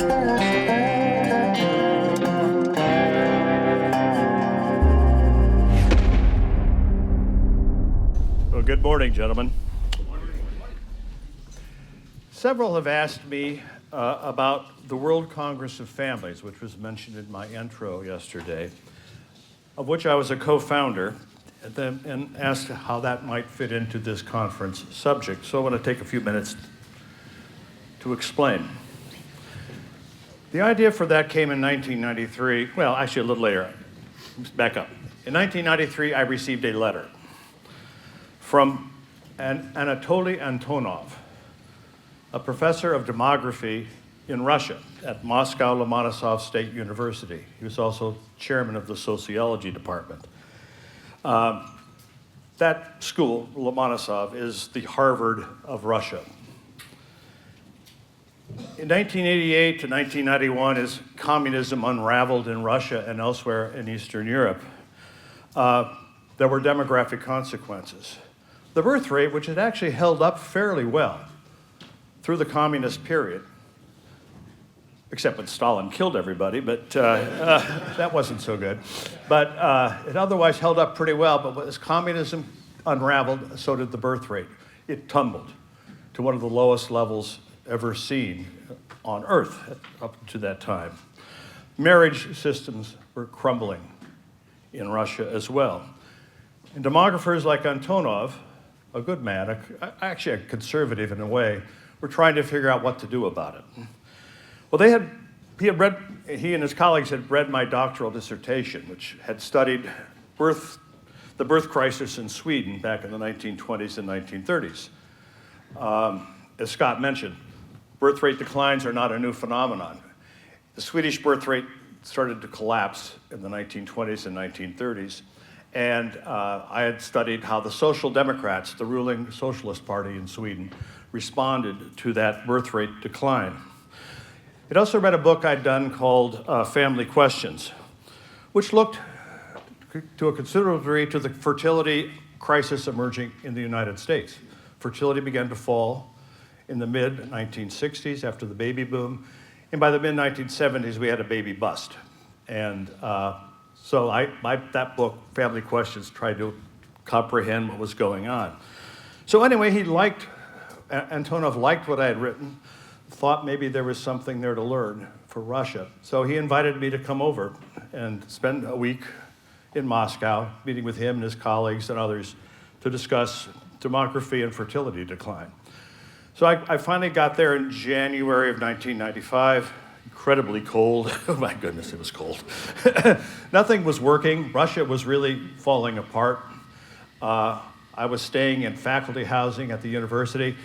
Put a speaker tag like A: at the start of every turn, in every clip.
A: Well, good morning, gentlemen. Several have asked me about the World Congress of Families, which was mentioned in my intro yesterday, of which I was a co-founder, and asked how that might fit into this conference subject. So I want to take a few minutes to explain. The idea for that came in 1993, well, actually a little later. Back up. In 1993, I received a letter from Anatoly Antonov, a professor of demography in Russia at Moscow Lomonosov State University. He was also chairman of the sociology department. That school, Lomonosov, is the Harvard of Russia. In 1988 to 1991, as communism unraveled in Russia and elsewhere in Eastern Europe, there were demographic consequences. The birth rate, which had actually held up fairly well through the communist period, except when Stalin killed everybody, but that wasn't so good. But it otherwise held up pretty well, but as communism unraveled, so did the birth rate. It tumbled to one of the lowest levels ever seen on Earth up to that time. Marriage systems were crumbling in Russia as well. And demographers like Antonov, a good man, actually a conservative in a way, were trying to figure out what to do about it. Well, he and his colleagues had read my doctoral dissertation, which had studied the birth crisis in Sweden back in the 1920s and 1930s. As Scott mentioned, birth rate declines are not a new phenomenon. The Swedish birth rate started to collapse in the 1920s and 1930s, and I had studied how the Social Democrats, the ruling socialist party in Sweden, responded to that birth rate decline. I'd also read a book I'd done called Family Questions, which looked to a considerable degree to the fertility crisis emerging in the United States. Fertility began to fall in the mid-1960s after the baby boom, and by the mid-1970s we had a baby bust. And so that book, Family Questions, tried to comprehend what was going on. So anyway, Antonov liked what I had written, thought maybe there was something there to learn for Russia. So he invited me to come over and spend a week in Moscow, meeting with him and his colleagues and others to discuss demography and fertility decline. So I finally got there in January of 1995, incredibly cold. Oh my goodness, it was cold. Nothing was working. Russia was really falling apart. I was staying in faculty housing at the university.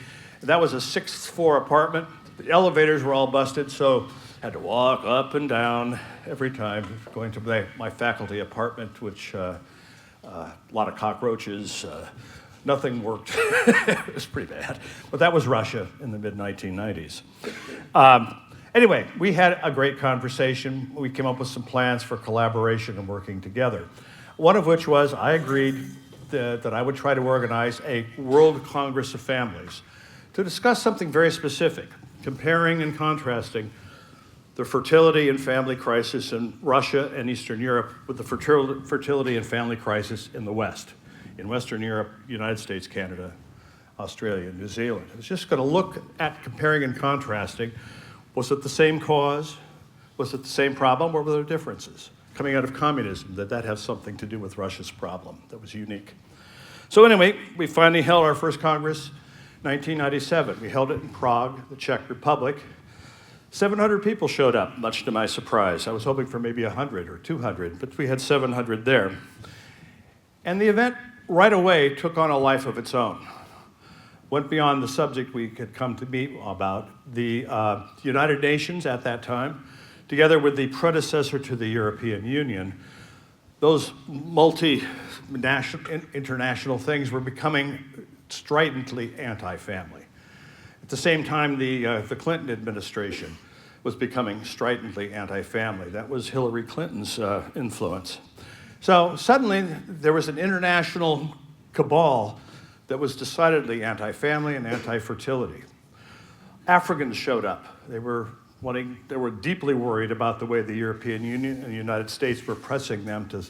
A: That was a 6th floor apartment. The elevators were all busted, so I had to walk up and down every time going to my faculty apartment, which a lot of cockroaches, nothing worked. It was pretty bad. But that was Russia in the mid-1990s. Anyway, we had a great conversation. We came up with some plans for collaboration and working together. One of which was I agreed that I would try to organize a World Congress of Families to discuss something very specific, comparing and contrasting the fertility and family crisis in Russia and Eastern Europe with the fertility and family crisis in the West, in Western Europe, United States, Canada, Australia, and New Zealand. I was just going to look at comparing and contrasting. Was it the same cause? Was it the same problem? Or were there differences coming out of communism? Did that have something to do with Russia's problem that was unique? So anyway, we finally held our first Congress, 1997. We held it in Prague, the Czech Republic. 700 people showed up, much to my surprise. I was hoping for maybe 100 or 200, but we had 700 there. And the event right away took on a life of its own. Went beyond the subject we had come to meet about. The United Nations at that time, together with the predecessor to the European Union, those international things were becoming stridently anti-family. At the same time, the Clinton administration was becoming stridently anti-family. That was Hillary Clinton's influence. So suddenly, there was an international cabal that was decidedly anti-family and anti-fertility. Africans showed up. They were They were deeply worried about the way the European Union and the United States were pressing them to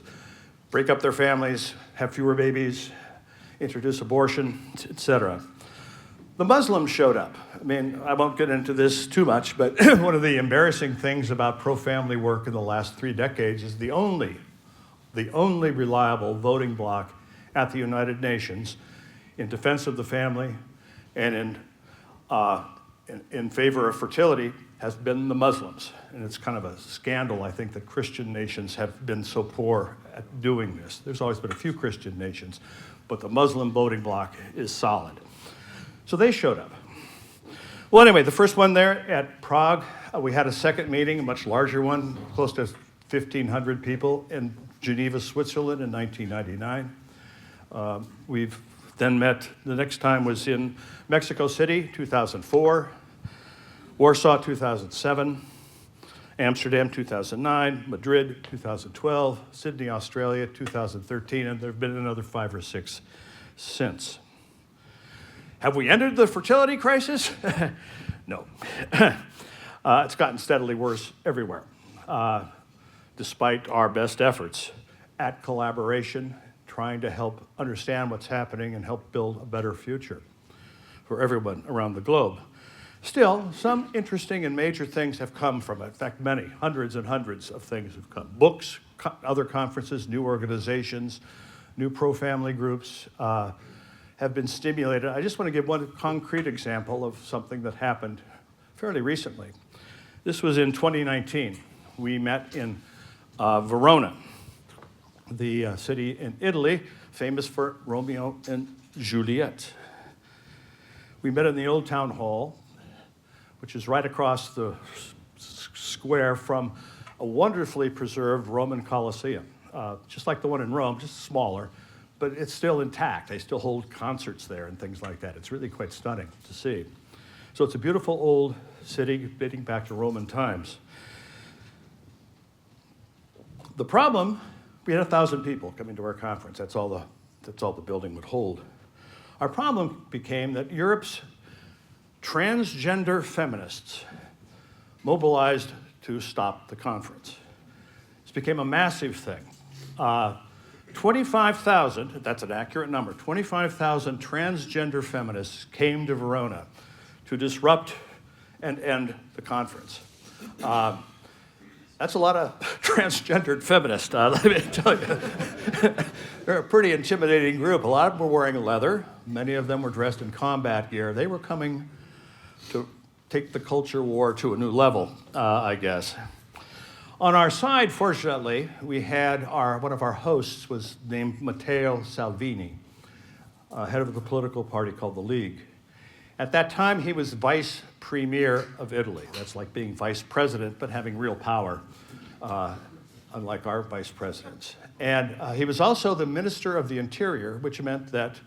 A: break up their families, have fewer babies, introduce abortion, etc. The Muslims showed up. I mean, I won't get into this too much, but one of the embarrassing things about pro-family work in the last 3 decades is the only reliable voting bloc at the United Nations in defense of the family and in favor of fertility has been the Muslims. And it's kind of a scandal, I think, that Christian nations have been so poor at doing this. There's always been a few Christian nations, but the Muslim voting bloc is solid. So they showed up. Well, anyway, the first one there at Prague, we had a second meeting, a much larger one, close to 1,500 people in Geneva, Switzerland in 1999. We've then met, the next time was in Mexico City, 2004, Warsaw, 2007, Amsterdam, 2009, Madrid, 2012, Sydney, Australia, 2013, and there have been another 5 or 6 since. Have we ended the fertility crisis? No. It's gotten steadily worse everywhere, despite our best efforts at collaboration, trying to help understand what's happening and help build a better future for everyone around the globe. Still, some interesting and major things have come from it. In fact, many, hundreds and hundreds of things have come. Books, other conferences, new organizations, new pro-family groups have been stimulated. I just want to give one concrete example of something that happened fairly recently. This was in 2019. We met in Verona, the city in Italy, famous for Romeo and Juliet. We met in the old town hall, which is right across the square from a wonderfully preserved Roman Colosseum, just like the one in Rome, just smaller, but it's still intact. They still hold concerts there and things like that. It's really quite stunning to see. So it's a beautiful old city dating back to Roman times. The problem, we had 1,000 people coming to our conference. That's all the building would hold. Our problem became that Europe's transgender feminists mobilized to stop the conference. This became a massive thing. 25,000, that's an accurate number, 25,000 transgender feminists came to Verona to disrupt and end the conference. That's a lot of transgendered feminists, let me tell you. They're a pretty intimidating group. A lot of them were wearing leather. Many of them were dressed in combat gear. They were coming to take the culture war to a new level, I guess. On our side, fortunately, we had one of our hosts was named Matteo Salvini, head of the political party called the League. At that time, he was vice premier of Italy. That's like being vice president, but having real power, unlike our vice presidents. And he was also the minister of the interior, which meant that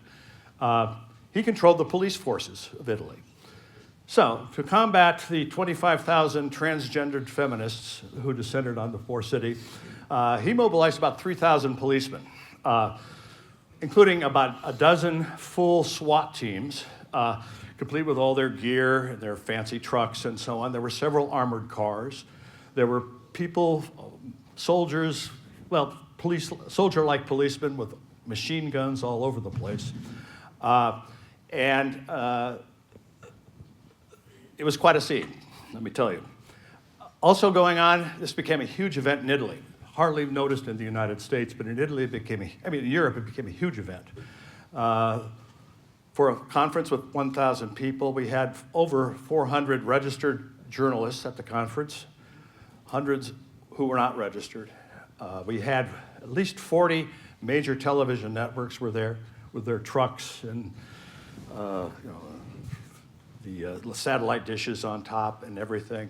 A: he controlled the police forces of Italy. So, to combat the 25,000 transgendered feminists who descended on the poor city, he mobilized about 3,000 policemen, including about a dozen full SWAT teams, complete with all their gear and their fancy trucks and so on. There were several armored cars. There were people, soldiers, well, soldier-like policemen with machine guns all over the place. It was quite a scene, let me tell you. Also going on, this became a huge event in Italy. Hardly noticed in the United States, but in Italy in Europe it became a huge event. For a conference with 1,000 people, we had over 400 registered journalists at the conference, hundreds who were not registered. We had at least 40 major television networks were there with their trucks and the satellite dishes on top and everything.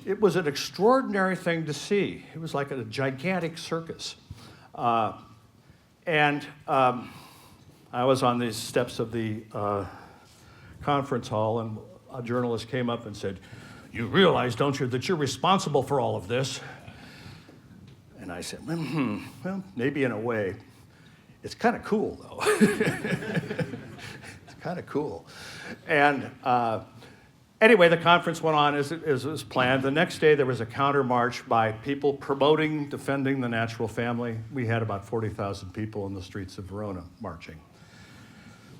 A: It was an extraordinary thing to see. It was like a gigantic circus. I was on the steps of the conference hall, and a journalist came up and said, "You realize, don't you, that you're responsible for all of this?" And I said, well, maybe in a way. It's kind of cool, though. It's kind of cool. And Anyway, the conference went on as it was planned. The next day, there was a counter march by people promoting, defending the natural family. We had about 40,000 people in the streets of Verona marching.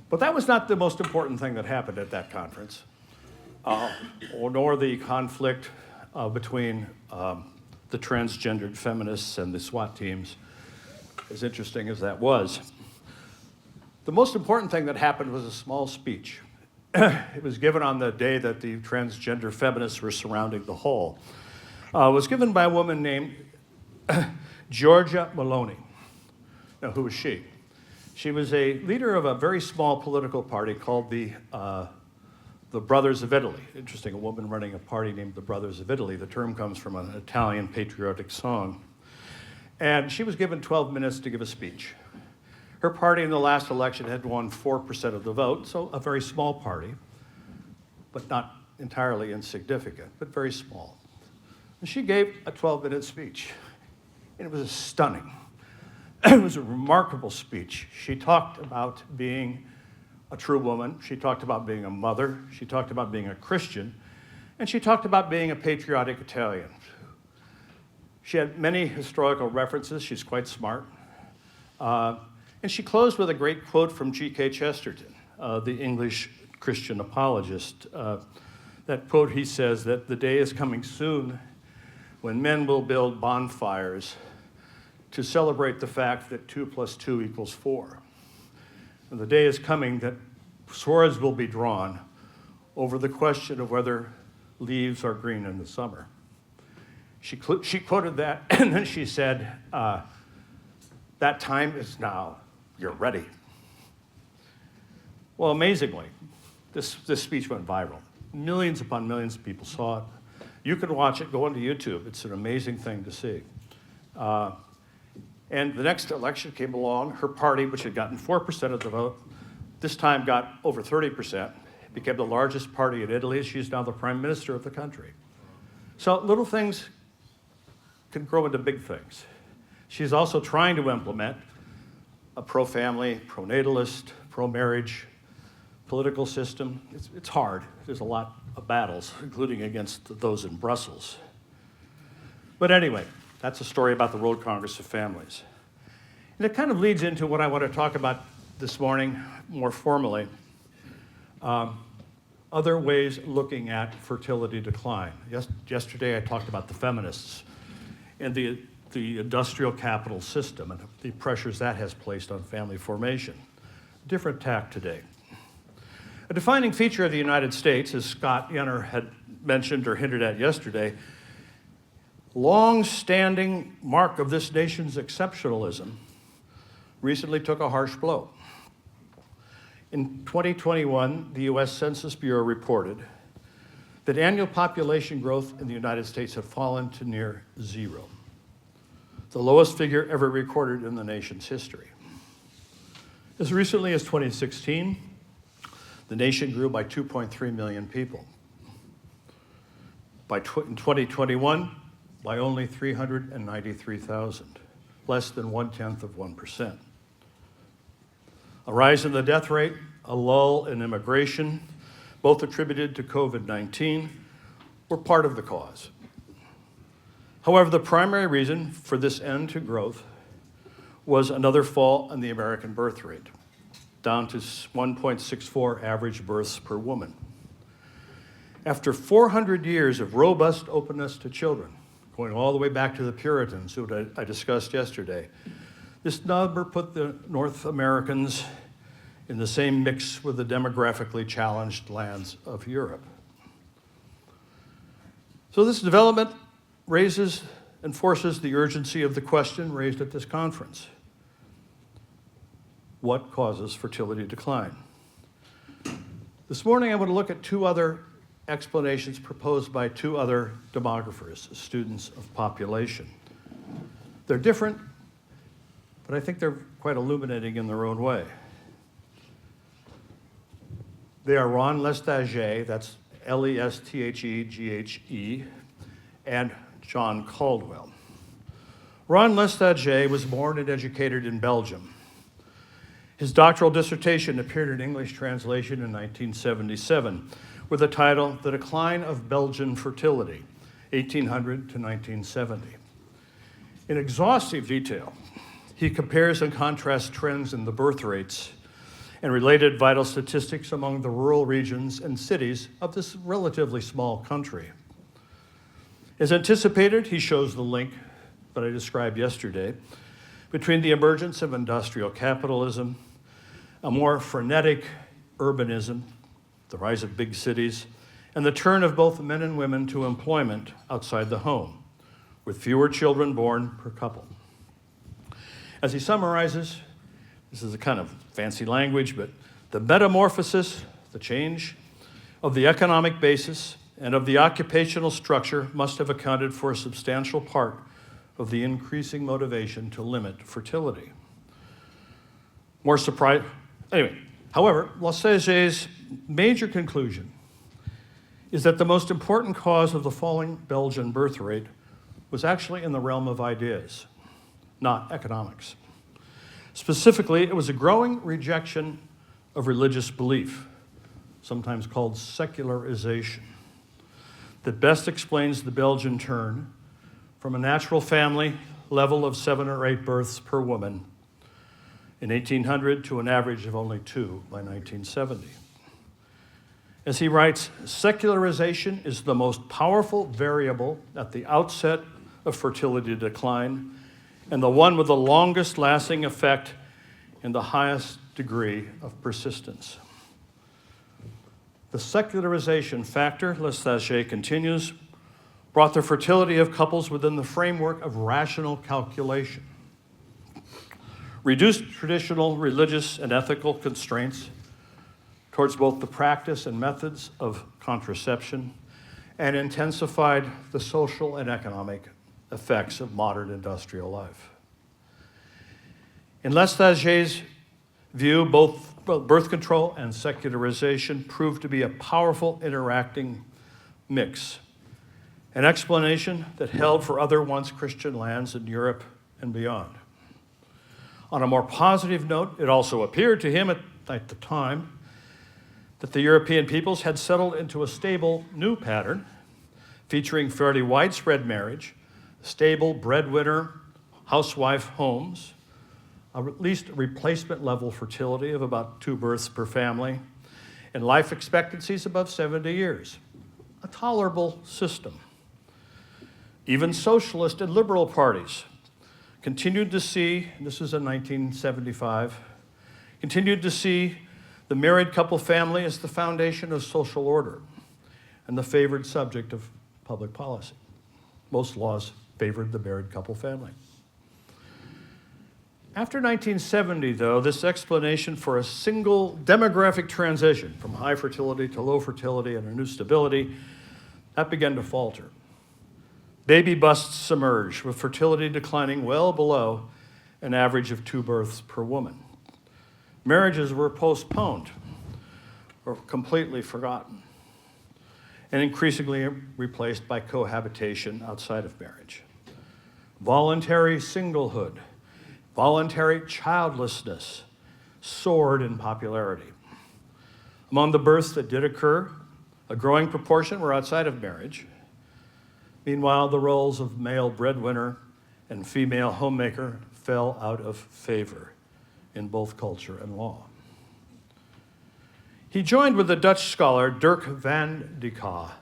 A: But that was not the most important thing that happened at that conference, nor the conflict between the transgendered feminists and the SWAT teams, as interesting as that was. The most important thing that happened was a small speech. It was given on the day that the transgender feminists were surrounding the hall. It was given by a woman named Georgia Maloney. Now, who was she? She was a leader of a very small political party called the Brothers of Italy. Interesting, a woman running a party named the Brothers of Italy. The term comes from an Italian patriotic song. And she was given 12 minutes to give a speech. Her party in the last election had won 4% of the vote, so a very small party, but not entirely insignificant, but very small. And she gave a 12-minute speech, and it was stunning. It was a remarkable speech. She talked about being a true woman. She talked about being a mother. She talked about being a Christian. And she talked about being a patriotic Italian. She had many historical references. She's quite smart. And she closed with a great quote from G.K. Chesterton, the English Christian apologist. That quote, he says that the day is coming soon when men will build bonfires to celebrate the fact that 2 + 2 = 4. And the day is coming that swords will be drawn over the question of whether leaves are green in the summer. She quoted that, and then she said, that time is now. You're ready. Well, amazingly, this speech went viral. Millions upon millions of people saw it. You can watch it, go onto YouTube. It's an amazing thing to see. And the next election came along. Her party, which had gotten 4% of the vote, this time got over 30%, became the largest party in Italy. She's now the prime minister of the country. So little things can grow into big things. She's also trying to implement a pro-family, pro-natalist, pro-marriage political system. It's hard. There's a lot of battles, including against those in Brussels. But anyway, that's a story about the World Congress of Families. And it kind of leads into what I want to talk about this morning more formally. Other ways looking at fertility decline. Yesterday I talked about the feminists and the industrial capital system and the pressures that has placed on family formation. Different tack today. A defining feature of the United States, as Scott Yenor had mentioned or hinted at yesterday, long-standing mark of this nation's exceptionalism recently took a harsh blow. In 2021, the US Census Bureau reported that annual population growth in the United States had fallen to near zero, the lowest figure ever recorded in the nation's history. As recently as 2016, the nation grew by 2.3 million people. In 2021, by only 393,000, less than 0.1%. A rise in the death rate, a lull in immigration, both attributed to COVID-19, were part of the cause. However, the primary reason for this end to growth was another fall in the American birth rate, down to 1.64 average births per woman. After 400 years of robust openness to children, going all the way back to the Puritans, who I discussed yesterday, this number put the North Americans in the same mix with the demographically challenged lands of Europe. So this development raises and forces the urgency of the question raised at this conference. What causes fertility decline? This morning I want to look at two other explanations proposed by two other demographers, students of population. They're different, but I think they're quite illuminating in their own way. They are Ron Lestage, that's Lestheghe, and John Caldwell. Ron Lestage was born and educated in Belgium. His doctoral dissertation appeared in English translation in 1977, with the title The Decline of Belgian Fertility, 1800 to 1970. In exhaustive detail, he compares and contrasts trends in the birth rates and related vital statistics among the rural regions and cities of this relatively small country. As anticipated, he shows the link that I described yesterday between the emergence of industrial capitalism, a more frenetic urbanism, the rise of big cities, and the turn of both men and women to employment outside the home, with fewer children born per couple. As he summarizes, this is a kind of fancy language, but the metamorphosis, the change of the economic basis and of the occupational structure must have accounted for a substantial part of the increasing motivation to limit fertility. However, Lessager's major conclusion is that the most important cause of the falling Belgian birth rate was actually in the realm of ideas, not economics. Specifically, it was a growing rejection of religious belief, sometimes called secularization, that best explains the Belgian turn from a natural family level of 7 or 8 births per woman in 1800 to an average of only 2 by 1970. As he writes, secularization is the most powerful variable at the outset of fertility decline and the one with the longest lasting effect and the highest degree of persistence. The secularization factor, Lessager continues, brought the fertility of couples within the framework of rational calculation, reduced traditional religious and ethical constraints towards both the practice and methods of contraception, and intensified the social and economic effects of modern industrial life. In Lessager's view, both birth control and secularization proved to be a powerful interacting mix, an explanation that held for other once Christian lands in Europe and beyond. On a more positive note, it also appeared to him at the time that the European peoples had settled into a stable new pattern featuring fairly widespread marriage, stable breadwinner housewife homes, at least replacement level fertility of about 2 births per family, and life expectancies above 70 years, a tolerable system. Even socialist and liberal parties continued to see, this is in 1975, continued to see the married couple family as the foundation of social order and the favored subject of public policy. Most laws favored the married couple family. After 1970, though, this explanation for a single demographic transition from high fertility to low fertility and a new stability, that began to falter. Baby busts emerged, with fertility declining well below an average of 2 births per woman. Marriages were postponed or completely forgotten, and increasingly replaced by cohabitation outside of marriage. Voluntary singlehood, voluntary childlessness soared in popularity. Among the births that did occur, a growing proportion were outside of marriage. Meanwhile, the roles of male breadwinner and female homemaker fell out of favor in both culture and law. He joined with the Dutch scholar Dirk van de Ka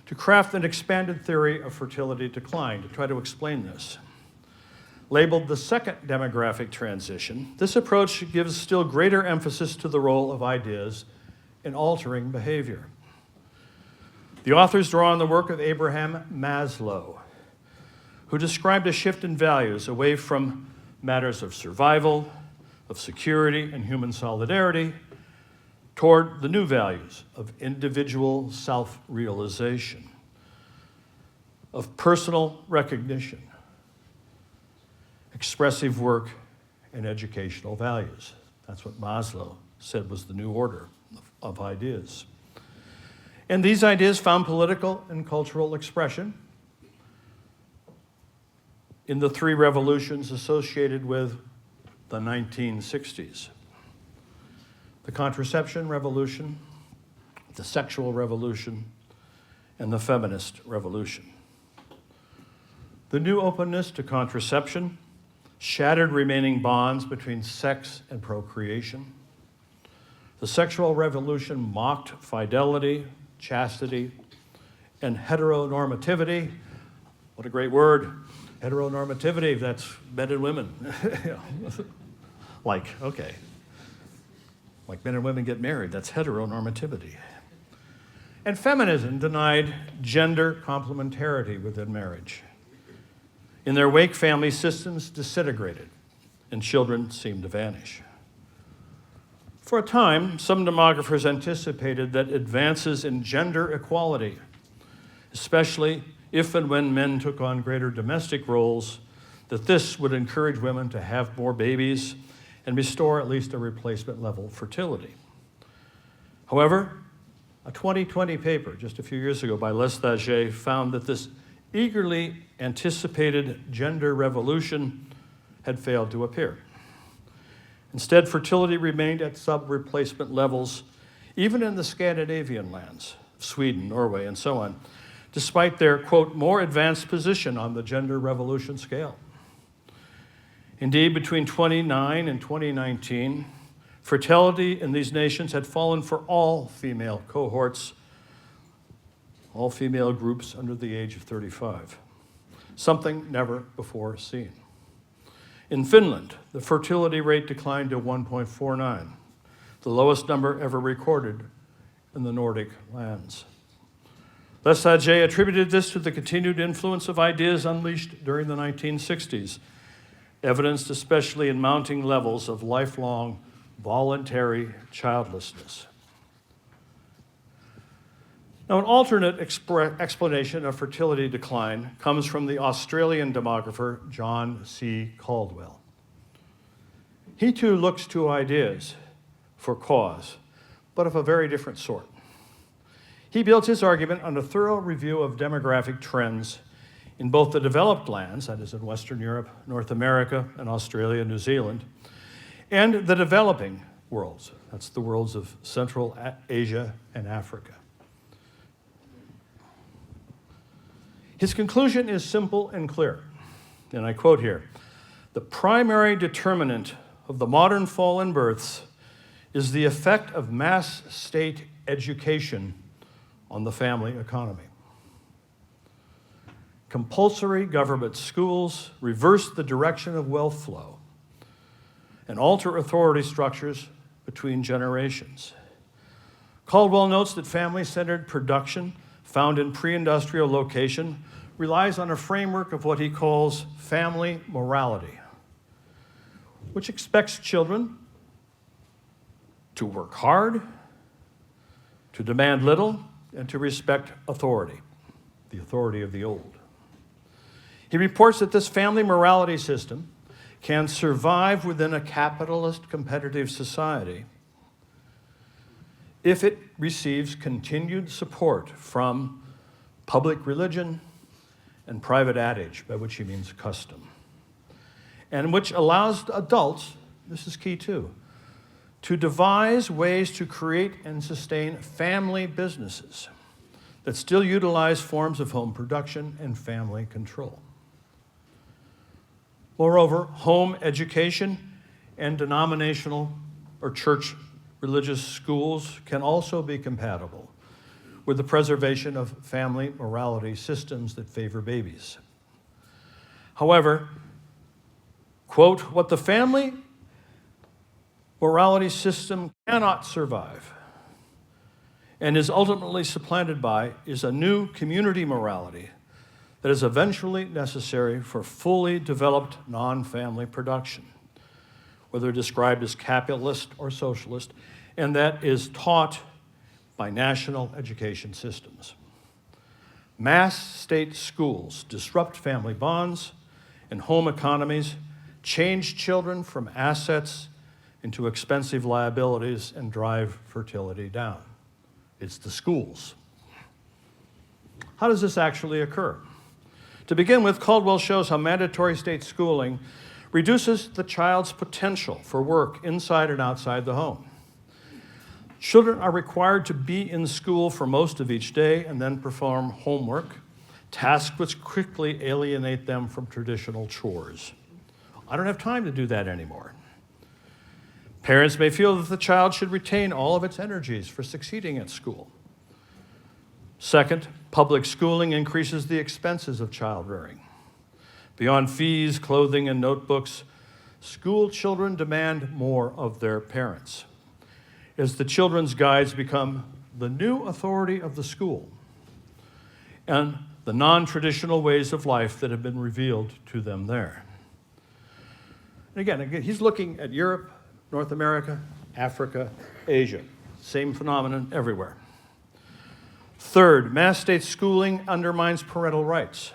A: to craft an expanded theory of fertility decline to try to explain this. Labeled the second demographic transition, this approach gives still greater emphasis to the role of ideas in altering behavior. The authors draw on the work of Abraham Maslow, who described a shift in values away from matters of survival, of security, and human solidarity toward the new values of individual self-realization, of personal recognition, expressive work, and educational values. That's what Maslow said was the new order of ideas. And these ideas found political and cultural expression in the 3 revolutions associated with the 1960s. The contraception revolution, the sexual revolution, and the feminist revolution. The new openness to contraception shattered remaining bonds between sex and procreation. The sexual revolution mocked fidelity, chastity, and heteronormativity. What a great word, heteronormativity, that's men and women. Like men and women get married, that's heteronormativity. And feminism denied gender complementarity within marriage. In their wake, family systems disintegrated, and children seemed to vanish. For a time, some demographers anticipated that advances in gender equality, especially if and when men took on greater domestic roles, that this would encourage women to have more babies and restore at least a replacement level fertility. However, a 2020 paper just a few years ago by Lestage found that this eagerly anticipated gender revolution had failed to appear. Instead, fertility remained at sub-replacement levels, even in the Scandinavian lands, Sweden, Norway, and so on, despite their, quote, more advanced position on the gender revolution scale. Indeed, between 2009 and 2019, fertility in these nations had fallen for all female cohorts, all female groups under the age of 35, something never before seen. In Finland, the fertility rate declined to 1.49, the lowest number ever recorded in the Nordic lands. Lesage attributed this to the continued influence of ideas unleashed during the 1960s, evidenced especially in mounting levels of lifelong voluntary childlessness. Now, an alternate explanation of fertility decline comes from the Australian demographer John C. Caldwell. He too looks to ideas for cause, but of a very different sort. He built his argument on a thorough review of demographic trends in both the developed lands, that is in Western Europe, North America, and Australia, New Zealand, and the developing worlds, that's the worlds of Central Asia and Africa. His conclusion is simple and clear, and I quote here, "The primary determinant of the modern fall in births is the effect of mass state education on the family economy. Compulsory government schools reverse the direction of wealth flow and alter authority structures between generations." Caldwell notes that family-centered production found in pre-industrial location relies on a framework of what he calls family morality, which expects children to work hard, to demand little, and to respect authority, the authority of the old. He reports that this family morality system can survive within a capitalist competitive society if it receives continued support from public religion and private adage, by which he means custom, and which allows adults, this is key too, to devise ways to create and sustain family businesses that still utilize forms of home production and family control. Moreover, home education and denominational or church religious schools can also be compatible with the preservation of family morality systems that favor babies. However, quote, "What the family morality system cannot survive and is ultimately supplanted by is a new community morality that is eventually necessary for fully developed non-family production, whether described as capitalist or socialist, and that is taught by national education systems. Mass state schools disrupt family bonds and home economies, change children from assets into expensive liabilities, and drive fertility down. It's the schools. How does this actually occur? To begin with, Caldwell shows how mandatory state schooling reduces the child's potential for work inside and outside the home. Children are required to be in school for most of each day and then perform homework, tasks which quickly alienate them from traditional chores. I don't have time to do that anymore. Parents may feel that the child should retain all of its energies for succeeding at school. Second, public schooling increases the expenses of child rearing. Beyond fees, clothing, and notebooks, school children demand more of their parents, as the children's guides become the new authority of the school and the non-traditional ways of life that have been revealed to them there. And again, he's looking at Europe, North America, Africa, Asia. Same phenomenon everywhere. Third, mass state schooling undermines parental rights.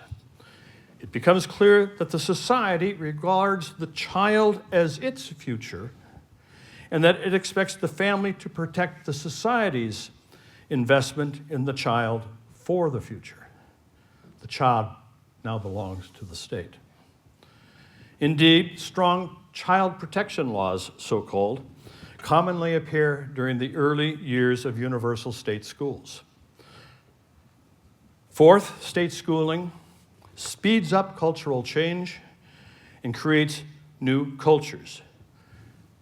A: It becomes clear that the society regards the child as its future and that it expects the family to protect the society's investment in the child for the future. The child now belongs to the state. Indeed, strong child protection laws, so-called, commonly appear during the early years of universal state schools. Fourth, state schooling speeds up cultural change and creates new cultures,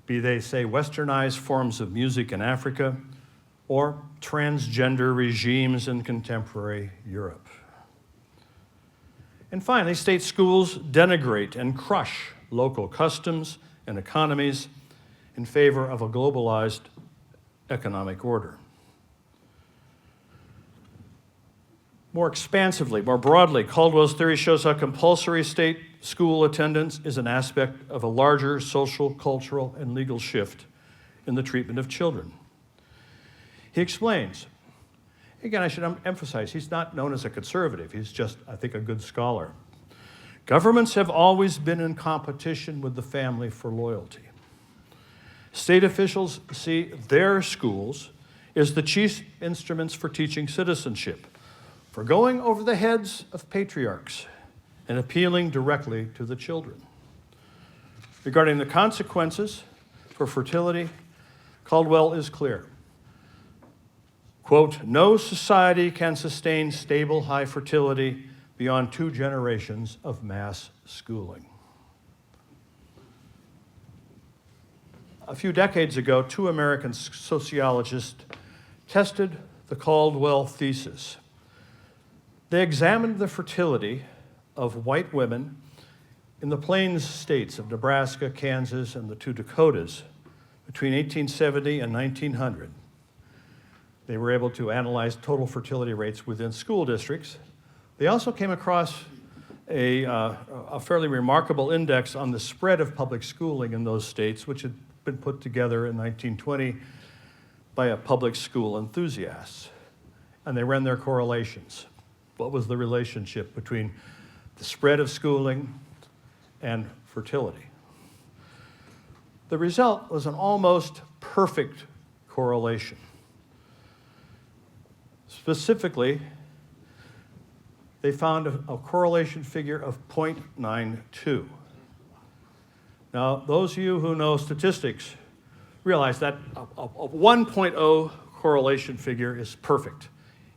A: be they, say, westernized forms of music in Africa or transgender regimes in contemporary Europe. And finally, state schools denigrate and crush local customs and economies in favor of a globalized economic order. More expansively, more broadly, Caldwell's theory shows how compulsory state school attendance is an aspect of a larger social, cultural, and legal shift in the treatment of children. He explains, again, I should emphasize, he's not known as a conservative. He's just, I think, a good scholar. Governments have always been in competition with the family for loyalty. State officials see their schools as the chief instruments for teaching citizenship, for going over the heads of patriarchs and appealing directly to the children. Regarding the consequences for fertility, Caldwell is clear. Quote, "No society can sustain stable high fertility beyond 2 generations of mass schooling." A few decades ago, 2 American sociologists tested the Caldwell thesis. They examined the fertility of white women in the Plains states of Nebraska, Kansas, and the 2 Dakotas between 1870 and 1900. They were able to analyze total fertility rates within school districts. They also came across a fairly remarkable index on the spread of public schooling in those states, which had been put together in 1920 by a public school enthusiast. And they ran their correlations. What was the relationship between the spread of schooling and fertility? The result was an almost perfect correlation. Specifically, they found a correlation figure of 0.92. Now, those of you who know statistics realize that a 1.0 correlation figure is perfect.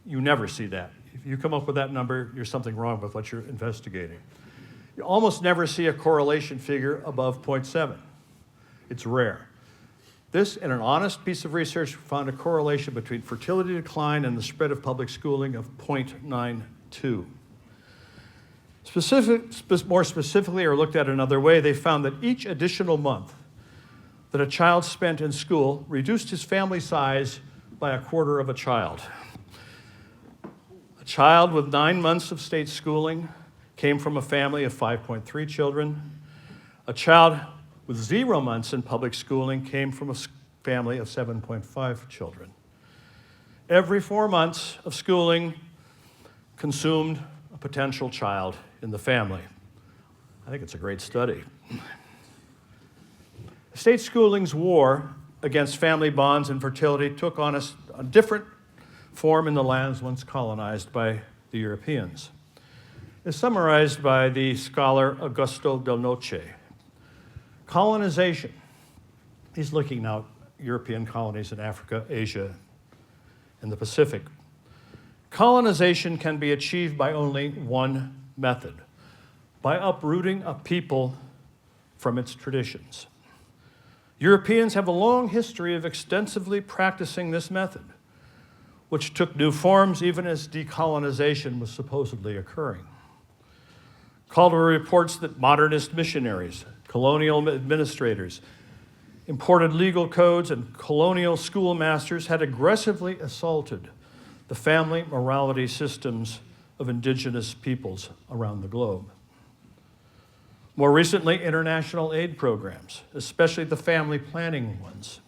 A: You never see that. If you come up with that number, there's something wrong with what you're investigating. You almost never see a correlation figure above 0.7. It's rare. This, in an honest piece of research, found a correlation between fertility decline and the spread of public schooling of 0.92. More specifically, or looked at another way, they found that each additional month that a child spent in school reduced his family size by 1/4 of a child. A child with 9 months of state schooling came from a family of 5.3 children. A child with 0 months in public schooling came from a family of 7.5 children. Every 4 months of schooling consumed a potential child in the family. I think it's a great study. State schooling's war against family bonds and fertility took on a different form in the lands once colonized by the Europeans. It's summarized by the scholar Augusto Del Noce. Colonization, he's looking now European colonies in Africa, Asia, and the Pacific. Colonization can be achieved by only one method: by uprooting a people from its traditions. Europeans have a long history of extensively practicing this method, which took new forms even as decolonization was supposedly occurring. Caldwell reports that modernist missionaries, colonial administrators, imported legal codes, and colonial schoolmasters had aggressively assaulted the family morality systems of indigenous peoples around the globe. More recently, international aid programs, especially the family planning ones,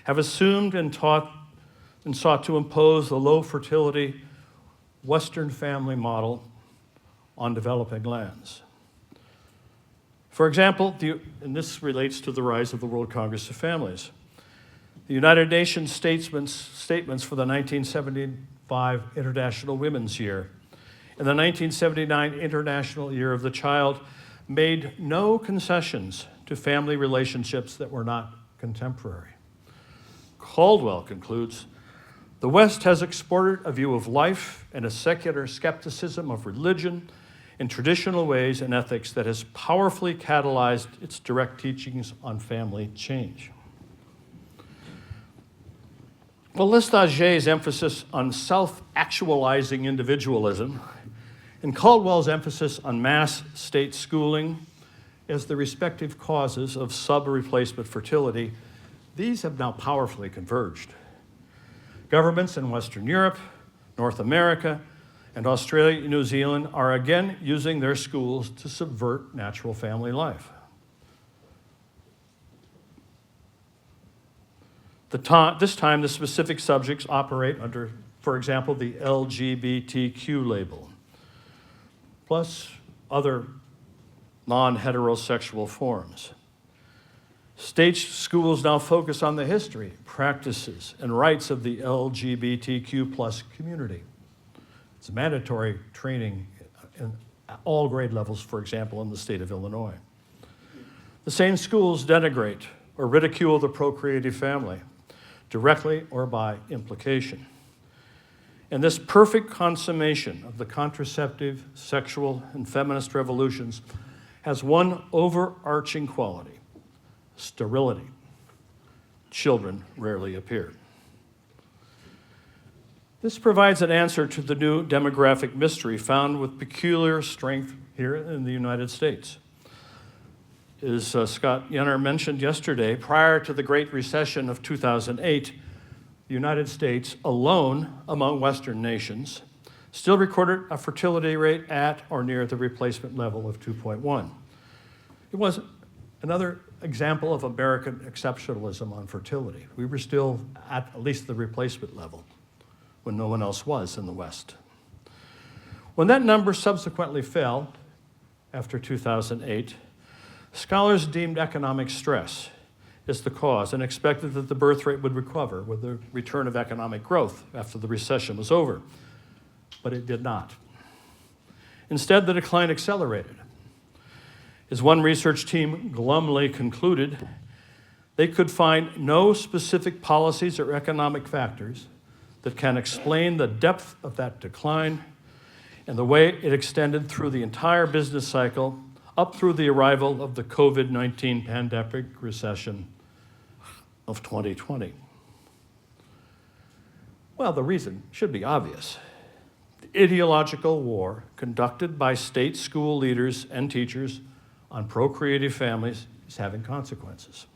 A: have assumed and taught and sought to impose the low fertility Western family model on developing lands. For example, and this relates to the rise of the World Congress of Families, the United Nations statements for the 1975 International Women's Year and the 1979 International Year of the Child made no concessions to family relationships that were not contemporary. Caldwell concludes, the West has exported a view of life and a secular skepticism of religion in traditional ways and ethics that has powerfully catalyzed its direct teachings on family change. Well, Lestagé's emphasis on self-actualizing individualism and Caldwell's emphasis on mass state schooling as the respective causes of sub-replacement fertility, these have now powerfully converged. Governments in Western Europe, North America, and Australia and New Zealand are again using their schools to subvert natural family life. This time, the specific subjects operate under, for example, the LGBTQ label, plus other non-heterosexual forms. State schools now focus on the history, practices, and rights of the LGBTQ plus community. It's mandatory training in all grade levels, for example, in the state of Illinois. The same schools denigrate or ridicule the procreative family, directly or by implication. And this perfect consummation of the contraceptive, sexual, and feminist revolutions has one overarching quality: sterility. Children rarely appear. This provides an answer to the new demographic mystery found with peculiar strength here in the United States. As Scott Yenor mentioned yesterday, prior to the Great Recession of 2008, the United States, alone among Western nations, still recorded a fertility rate at or near the replacement level of 2.1. It was another example of American exceptionalism on fertility. We were still at least the replacement level when no one else was in the West. When that number subsequently fell after 2008, scholars deemed economic stress as the cause and expected that the birth rate would recover with the return of economic growth after the recession was over. But it did not. Instead, the decline accelerated. As one research team glumly concluded, they could find no specific policies or economic factors that can explain the depth of that decline and the way it extended through the entire business cycle up through the arrival of the COVID-19 pandemic recession of 2020. Well, the reason should be obvious. The ideological war conducted by state school leaders and teachers on procreative families is having consequences.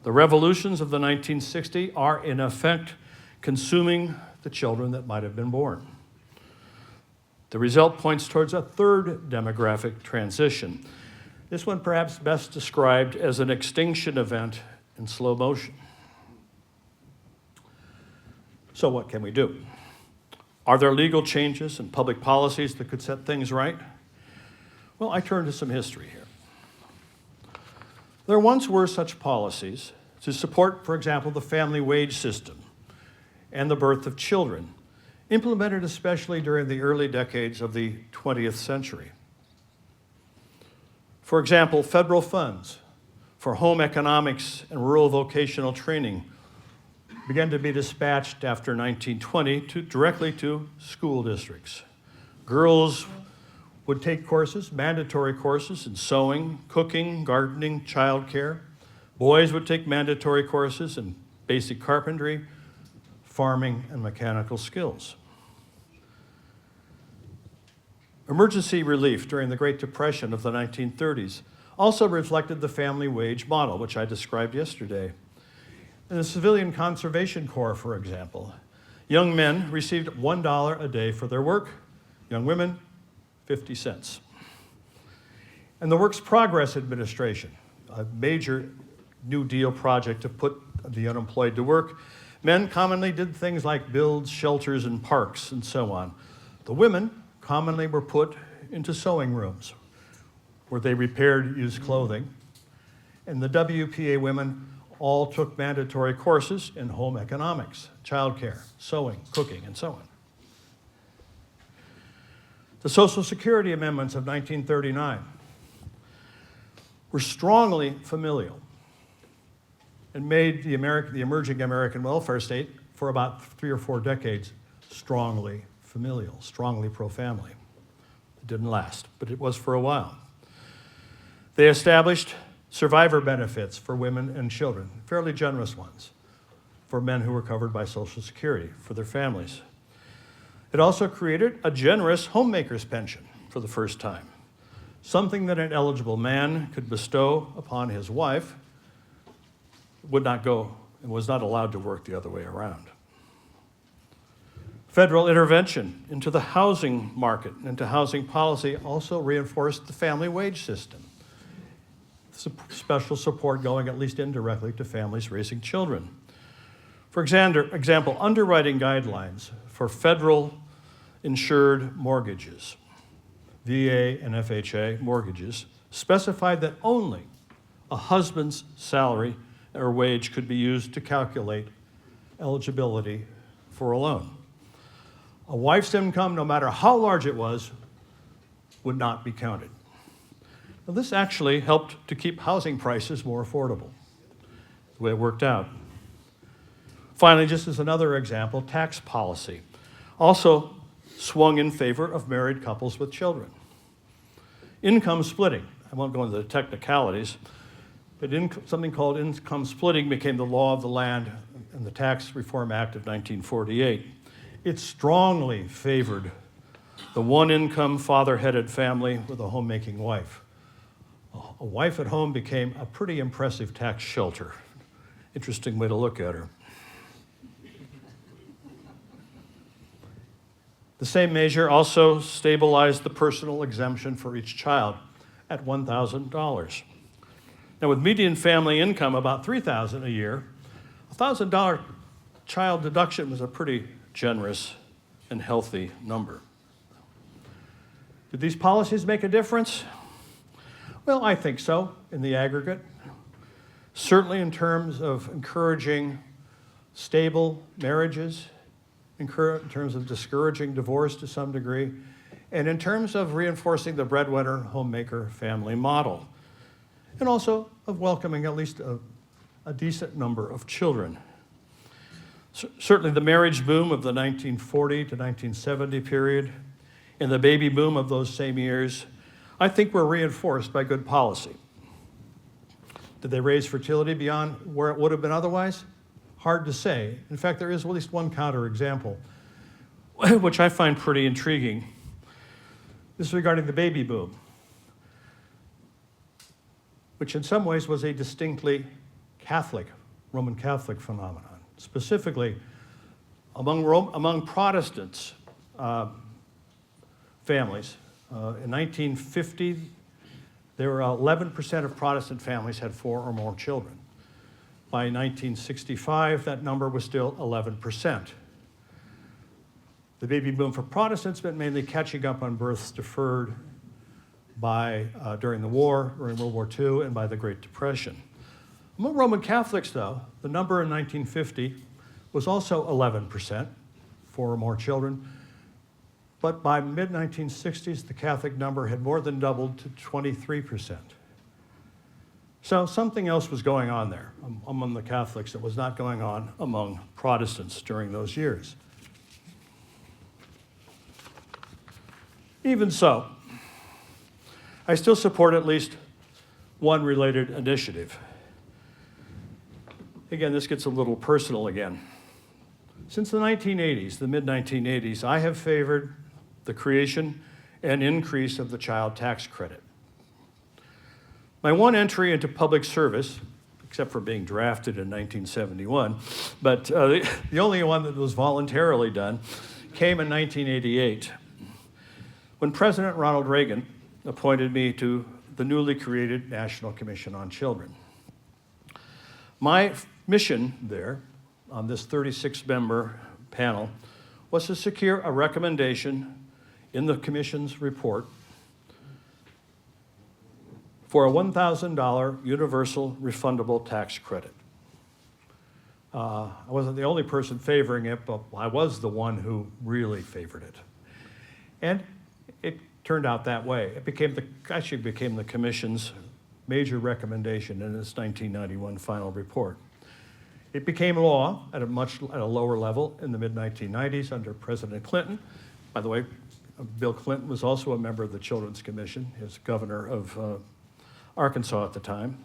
A: The revolutions of the 1960s are, in effect, consuming the children that might have been born. The result points towards a third demographic transition. This one perhaps best described as an extinction event in slow motion. So what can we do? Are there legal changes and public policies that could set things right? Well, I turn to some history here. There once were such policies to support, for example, the family wage system and the birth of children, implemented especially during the early decades of the 20th century. For example, federal funds for home economics and rural vocational training began to be dispatched after 1920 directly to school districts. Girls would take courses, mandatory courses in sewing, cooking, gardening, childcare. Boys would take mandatory courses in basic carpentry, farming, and mechanical skills. Emergency relief during the Great Depression of the 1930s also reflected the family wage model, which I described yesterday. In the Civilian Conservation Corps, for example, young men received $1 a day for their work, young women, 50 cents. And the Works Progress Administration, a major New Deal project to put the unemployed to work, men commonly did things like build shelters and parks and so on. The women commonly were put into sewing rooms where they repaired used clothing. And the WPA women all took mandatory courses in home economics, childcare, sewing, cooking, and so on. The Social Security amendments of 1939 were strongly familial and made the emerging American welfare state for about 3 or 4 decades strongly familial, strongly pro-family. It didn't last, but it was for a while. They established survivor benefits for women and children, fairly generous ones, for men who were covered by Social Security, for their families. It also created a generous homemaker's pension for the first time, something that an eligible man could bestow upon his wife, would not go and was not allowed to work the other way around. Federal intervention into the housing market and into housing policy also reinforced the family wage system. Special support going at least indirectly to families raising children. For example, underwriting guidelines for federal insured mortgages, VA and FHA mortgages, specified that only a husband's salary or wage could be used to calculate eligibility for a loan. A wife's income, no matter how large it was, would not be counted. Now, this actually helped to keep housing prices more affordable, the way it worked out. Finally, just as another example, tax policy also swung in favor of married couples with children. Income splitting, I won't go into the technicalities, but something called income splitting became the law of the land in the Tax Reform Act of 1948. It strongly favored the one-income, father-headed family with a homemaking wife. A wife at home became a pretty impressive tax shelter. Interesting way to look at her. The same measure also stabilized the personal exemption for each child at $1,000. Now, with median family income about $3,000 a year, a $1,000 child deduction was a pretty generous and healthy number. Did these policies make a difference? Well, I think so in the aggregate. Certainly in terms of encouraging stable marriages, in terms of discouraging divorce to some degree, and in terms of reinforcing the breadwinner, homemaker, family model, and also of welcoming at least a decent number of children. Certainly the marriage boom of the 1940 to 1970 period and the baby boom of those same years, I think were reinforced by good policy. Did they raise fertility beyond where it would have been otherwise? Hard to say. In fact, there is at least one counterexample, which I find pretty intriguing. This is regarding the baby boom, which in some ways was a distinctly Catholic, Roman Catholic phenomenon. Specifically, among Protestants families, in 1950, there were 11% of Protestant families had 4 or more children. By 1965, that number was still 11%. The baby boom for Protestants meant mainly catching up on births deferred during the war, during World War II, and by the Great Depression. Among Roman Catholics, though, the number in 1950 was also 11%, 4 or more children. But by mid-1960s, the Catholic number had more than doubled to 23%. So something else was going on there among the Catholics that was not going on among Protestants during those years. Even so, I still support at least one related initiative. Again, this gets a little personal again. Since the 1980s, the mid-1980s, I have favored the creation and increase of the child tax credit. My one entry into public service, except for being drafted in 1971, but the only one that was voluntarily done, came in 1988, when President Ronald Reagan appointed me to the newly created National Commission on Children. My mission there, on this 36-member panel, was to secure a recommendation in the Commission's report for a $1,000 universal refundable tax credit. I wasn't the only person favoring it, but I was the one who really favored it. And it turned out that way. It actually became the Commission's major recommendation in its 1991 final report. It became law at a lower level in the mid-1990s under President Clinton. By the way, Bill Clinton was also a member of the Children's Commission. He was governor of Arkansas at the time.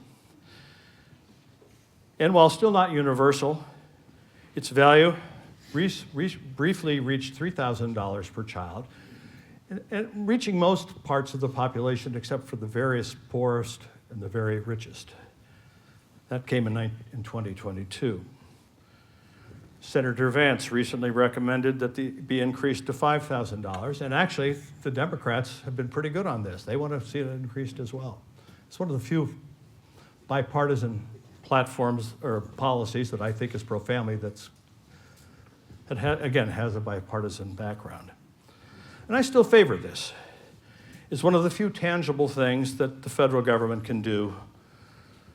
A: And while still not universal, its value briefly reached $3,000 per child, and reaching most parts of the population except for the various poorest and the very richest. That came in 2022. Senator Vance recently recommended that it be increased to $5,000, and actually the Democrats have been pretty good on this. They want to see it increased as well. It's one of the few bipartisan platforms or policies that I think is pro-family that again has a bipartisan background. And I still favor this. It's one of the few tangible things that the federal government can do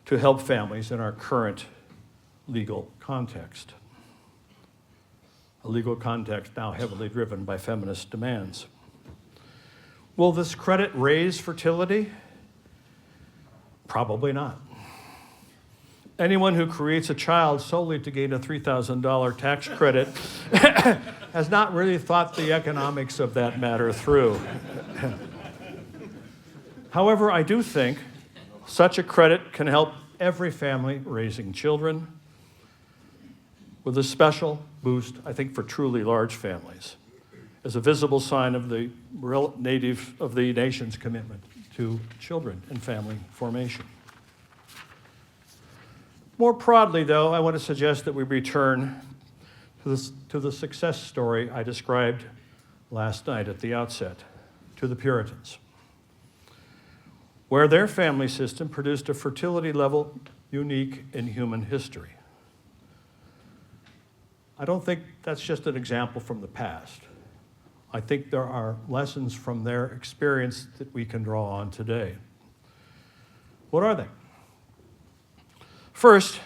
A: to help families in our current legal context. A legal context now heavily driven by feminist demands. Will this credit raise fertility? Probably not. Anyone who creates a child solely to gain a $3,000 tax credit has not really thought the economics of that matter through. However, I do think such a credit can help every family raising children, with a special boost, I think, for truly large families, as a visible sign of the nation's commitment to children and family formation. More broadly, though, I want to suggest that we return to the success story I described last night at the outset, to the Puritans, where their family system produced a fertility level unique in human history. I don't think that's just an example from the past. I think there are lessons from their experience that we can draw on today. What are they? First,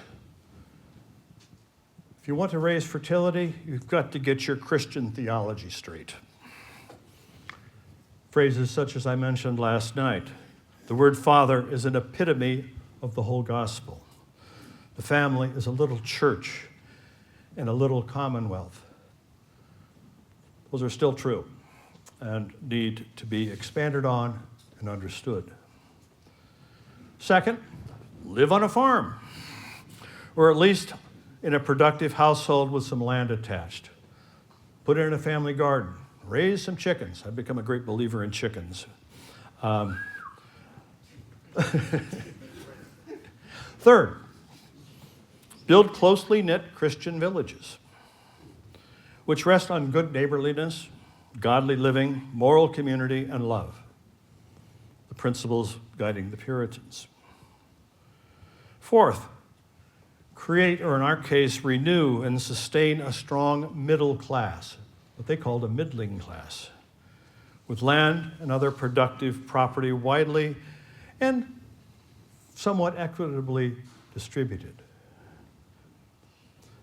A: if you want to raise fertility, you've got to get your Christian theology straight. Phrases such as I mentioned last night. The word father is an epitome of the whole gospel. The family is a little church and a little commonwealth. Those are still true and need to be expanded on and understood. Second, live on a farm, or at least in a productive household with some land attached. Put it in a family garden. Raise some chickens. I've become a great believer in chickens. Third, build closely knit Christian villages, which rest on good neighborliness, godly living, moral community, and love, the principles guiding the Puritans. Fourth, create, or in our case, renew and sustain a strong middle class, what they called a middling class, with land and other productive property widely and somewhat equitably distributed.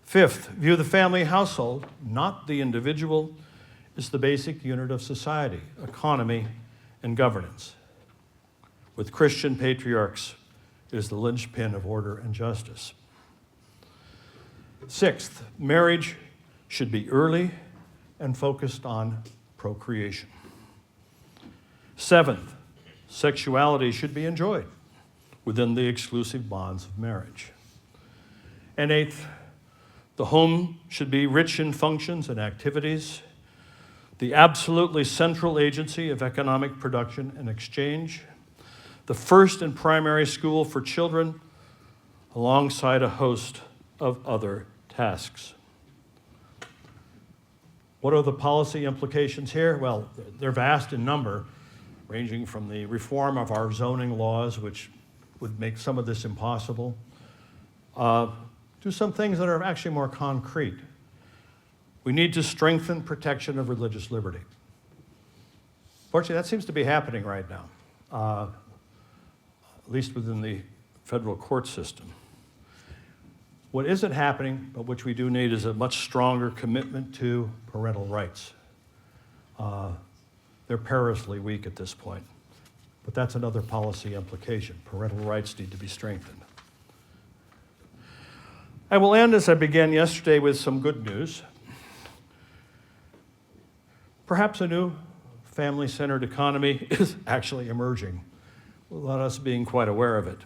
A: Fifth, view the family household, not the individual, as the basic unit of society, economy, and governance, with Christian patriarchs is the linchpin of order and justice. Sixth, marriage should be early and focused on procreation. Seventh, sexuality should be enjoyed within the exclusive bonds of marriage. And eighth, the home should be rich in functions and activities, the absolutely central agency of economic production and exchange, the first and primary school for children, alongside a host of other tasks. What are the policy implications here? Well, they're vast in number, ranging from the reform of our zoning laws, which would make some of this impossible, to some things that are actually more concrete. We need to strengthen protection of religious liberty. Fortunately, that seems to be happening right now, at least within the federal court system. What isn't happening, but which we do need, is a much stronger commitment to parental rights. They're perilously weak at this point, but that's another policy implication. Parental rights need to be strengthened. I will end, as I began yesterday, with some good news. Perhaps a new family-centered economy is actually emerging, without us being quite aware of it.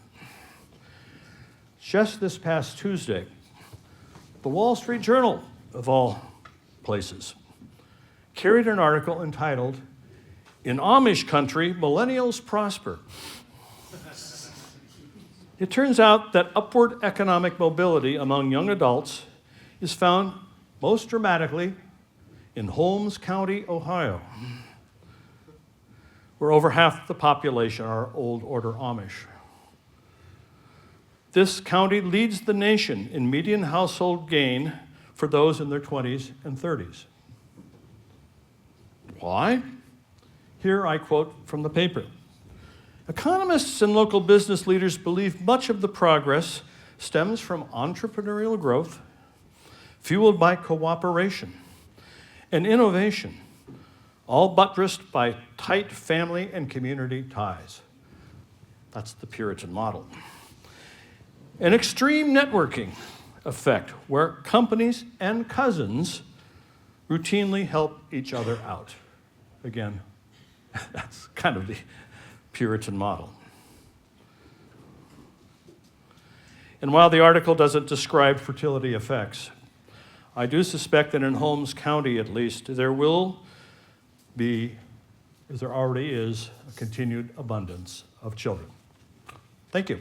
A: Just this past Tuesday, the Wall Street Journal, of all places, carried an article entitled, "In Amish Country, Millennials Prosper." It turns out that upward economic mobility among young adults is found most dramatically in Holmes County, Ohio, where over half the population are old order Amish. This county leads the nation in median household gain for those in their 20s and 30s. Why? Here I quote from the paper. Economists and local business leaders believe much of the progress stems from entrepreneurial growth, fueled by cooperation and innovation, all buttressed by tight family and community ties. That's the Puritan model. An extreme networking effect where companies and cousins routinely help each other out. Again, that's kind of the Puritan model. And while the article doesn't describe fertility effects, I do suspect that in Holmes County, at least, there will be, as there already is, a continued abundance of children. Thank you.